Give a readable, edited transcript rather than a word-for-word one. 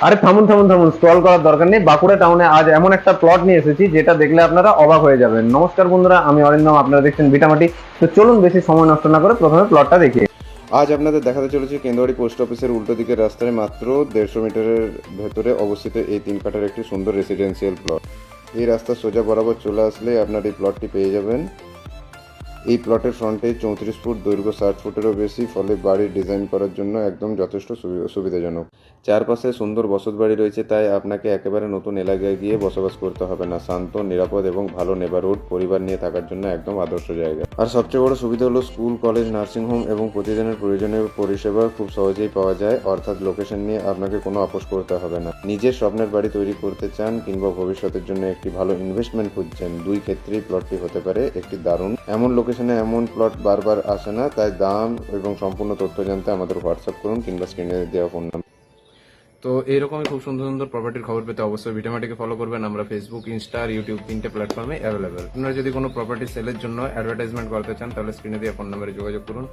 আরে থামুন থামুন থামুন, স্ক্রল করার দরকার নেই। বাঁকুড়া টাউনে আজ এমন একটা প্লট নিয়ে এসেছি যেটা দেখলে আপনারা অবাক হয়ে যাবেন। নমস্কার বন্ধুরা, আমি অরিন্দম, আপনারা দেখছেন ভিটামাটি। তো চলুন বেশি সময় নষ্ট না করে প্রথমে প্লটটা দেখি। আজ আপনাদের দেখাতে চলেছি কেন্দুয়ারি পোস্ট অফিসের উল্টো দিকের রাস্তায় মাত্র 150 মিটারের ভেতরে অবস্থিত এই 3 কাঠার একটি সুন্দর রেসিডেন্সিয়াল প্লট। এই রাস্তা সোজা বরাবর চলে আসলে আপনার এই প্লটটি পেয়ে যাবেন। এই প্লটের ফ্রন্টেজ 34 ফুট, দৈর্ঘ্য 60 ফুটেরও বেশি, ফলে বাড়ির ডিজাইন করার জন্য একদম যথেষ্ট সুবিধাজনক। চারপাশে সুন্দর বসতবাড়ি রয়েছে, তাই আপনাকে একেবারে নতুন এলাকায় গিয়ে বসবাস করতে হবে না। শান্ত, নিরাপদ এবং ভালো নেবারহুড, পরিবার নিয়ে থাকার জন্য একদম আদর্শ জায়গা। আর সবচেয়ে বড় সুবিধা হলো স্কুল, কলেজ, নার্সিংহোম এবং প্রতিদিনের প্রয়োজনীয় পরিষেবা খুব সহজেই পাওয়া যায়। অর্থাৎ লোকেশন নিয়ে আপনাকে কোনো আপোষ করতে হবে না। নিজের স্বপ্নের বাড়ি তৈরি করতে চান কিংবা ভবিষ্যতের জন্য একটি ভালো ইনভেস্টমেন্ট খুঁজছেন, দুই ক্ষেত্রেই প্লটটি হতে পারে একটি দারুণ। এমন লোকেশনে এমন প্লট বারবার আসে না, তাই দাম এবং সম্পূর্ণ তথ্য জানতে আমাদের হোয়াটসঅ্যাপ করুন কিংবা স্ক্রিনে দেওয়া ফোন নাম্বার। তো এইরকমই খুব সুন্দর সুন্দর প্রপার্টির খবর পেতে অবশ্যই ভিটামাটিকে ফলো করবেন। আমরা ফেসবুক, ইনস্টা আর ইউটিউব 3টে প্ল্যাটফর্মে অ্যাভেলেবেল। আপনারা যদি কোনো প্রপার্টি সেলের জন্য অ্যাডভার্টাইজমেন্ট করতে চান তাহলে স্ক্রিনে দেওয়া ফোন নাম্বারে যোগাযোগ করুন।